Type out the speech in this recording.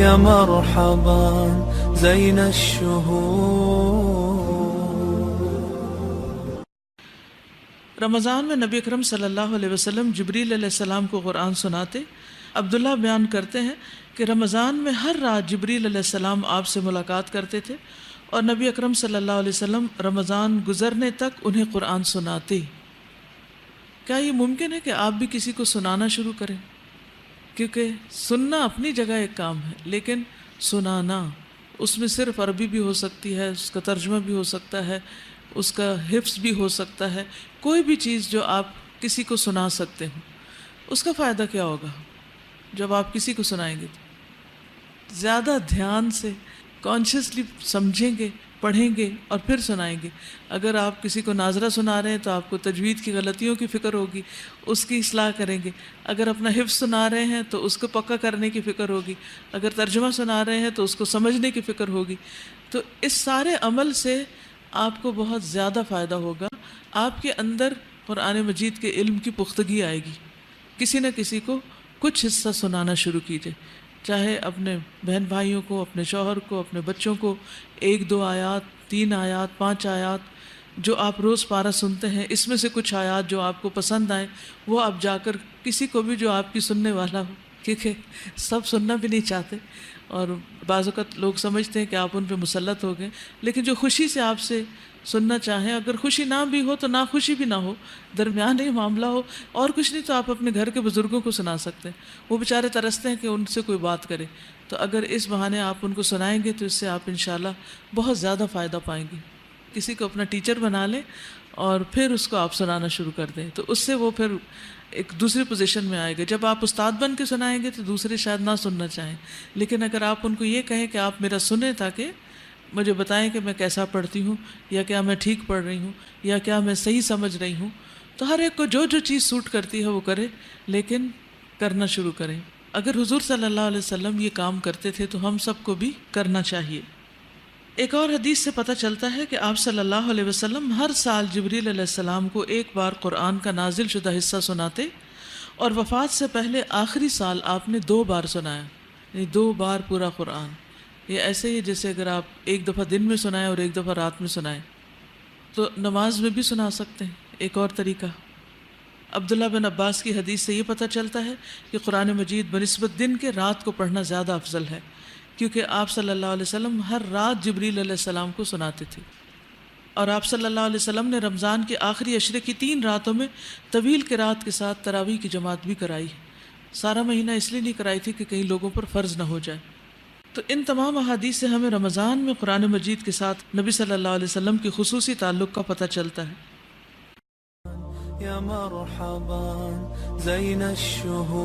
یا مرحبا زین الشہور۔ رمضان میں نبی اکرم صلی اللہ علیہ وسلم جبریل علیہ السلام کو قرآن سناتے۔ عبداللہ بیان کرتے ہیں کہ رمضان میں ہر رات جبریل علیہ السلام آپ سے ملاقات کرتے تھے اور نبی اکرم صلی اللہ علیہ وسلم رمضان گزرنے تک انہیں قرآن سناتے۔ کیا یہ ممکن ہے کہ آپ بھی کسی کو سنانا شروع کریں؟ کیونکہ سننا اپنی جگہ ایک کام ہے، لیکن سنانا اس میں صرف عربی بھی ہو سکتی ہے، اس کا ترجمہ بھی ہو سکتا ہے، اس کا حفظ بھی ہو سکتا ہے، کوئی بھی چیز جو آپ کسی کو سنا سکتے ہوں۔ اس کا فائدہ کیا ہوگا جب آپ کسی کو سنائیں گے؟ تو زیادہ دھیان سے کانشیسلی سمجھیں گے، پڑھیں گے اور پھر سنائیں گے۔ اگر آپ کسی کو ناظرہ سنا رہے ہیں تو آپ کو تجوید کی غلطیوں کی فکر ہوگی، اس کی اصلاح کریں گے۔ اگر اپنا حفظ سنا رہے ہیں تو اس کو پکا کرنے کی فکر ہوگی، اگر ترجمہ سنا رہے ہیں تو اس کو سمجھنے کی فکر ہوگی۔ تو اس سارے عمل سے آپ کو بہت زیادہ فائدہ ہوگا، آپ کے اندر قرآن مجید کے علم کی پختگی آئے گی۔ کسی نہ کسی کو کچھ حصہ سنانا شروع کیجیے، چاہے اپنے بہن بھائیوں کو، اپنے شوہر کو، اپنے بچوں کو، 1-2 آیات، 3 آیات، 5 آیات جو آپ روز پارہ سنتے ہیں، اس میں سے کچھ آیات جو آپ کو پسند آئیں وہ آپ جا کر کسی کو بھی جو آپ کی سننے والا ہو، کیونکہ سب سننا بھی نہیں چاہتے اور بعض اوقات لوگ سمجھتے ہیں کہ آپ ان پہ مسلط ہو گئے، لیکن جو خوشی سے آپ سے سننا چاہیں، اگر خوشی نہ بھی ہو تو ناخوشی بھی نہ ہو، درمیان ہی معاملہ ہو، اور کچھ نہیں تو آپ اپنے گھر کے بزرگوں کو سنا سکتے ہیں، وہ بیچارے ترستے ہیں کہ ان سے کوئی بات کرے، تو اگر اس بہانے آپ ان کو سنائیں گے تو اس سے آپ انشاءاللہ بہت زیادہ فائدہ پائیں گے۔ کسی کو اپنا ٹیچر بنا لیں اور پھر اس کو آپ سنانا شروع کر دیں، تو اس سے وہ پھر ایک دوسری پوزیشن میں آئے گا۔ جب آپ استاد بن کے سنائیں گے تو دوسرے شاید نہ سننا چاہیں، لیکن اگر آپ ان کو یہ کہیں کہ آپ میرا سنیں تاکہ مجھے بتائیں کہ میں کیسا پڑھتی ہوں، یا کیا میں ٹھیک پڑھ رہی ہوں، یا کیا میں صحیح سمجھ رہی ہوں، تو ہر ایک کو جو جو چیز سوٹ کرتی ہے وہ کرے، لیکن کرنا شروع کریں۔ اگر حضور صلی اللہ علیہ وسلم یہ کام کرتے تھے تو ہم سب کو بھی کرنا چاہیے۔ ایک اور حدیث سے پتہ چلتا ہے کہ آپ صلی اللہ علیہ وسلم ہر سال جبریل علیہ السلام کو ایک بار قرآن کا نازل شدہ حصہ سناتے، اور وفات سے پہلے آخری سال آپ نے 2 بار سنایا، یعنی 2 بار پورا قرآن۔ یہ ایسے ہی جیسے اگر آپ ایک دفعہ دن میں سنائیں اور ایک دفعہ رات میں سنائیں، تو نماز میں بھی سنا سکتے ہیں۔ ایک اور طریقہ عبداللہ بن عباس کی حدیث سے یہ پتہ چلتا ہے کہ قرآن مجید بنسبت دن کے رات کو پڑھنا زیادہ افضل ہے، کیونکہ آپ صلی اللہ علیہ وسلم ہر رات جبریل علیہ السلام کو سناتے تھے، اور آپ صلی اللہ علیہ وسلم نے رمضان کے آخری عشرے کی 3 راتوں میں طویل قرات کے ساتھ تراویح کی جماعت بھی کرائی ہے۔ سارا مہینہ اس لیے نہیں کرائی تھی کہ کہیں لوگوں پر فرض نہ ہو جائے۔ تو ان تمام احادیث سے ہمیں رمضان میں قرآن مجید کے ساتھ نبی صلی اللہ علیہ وسلم کے خصوصی تعلق کا پتہ چلتا ہے۔ یا مرحبا زین الشہور۔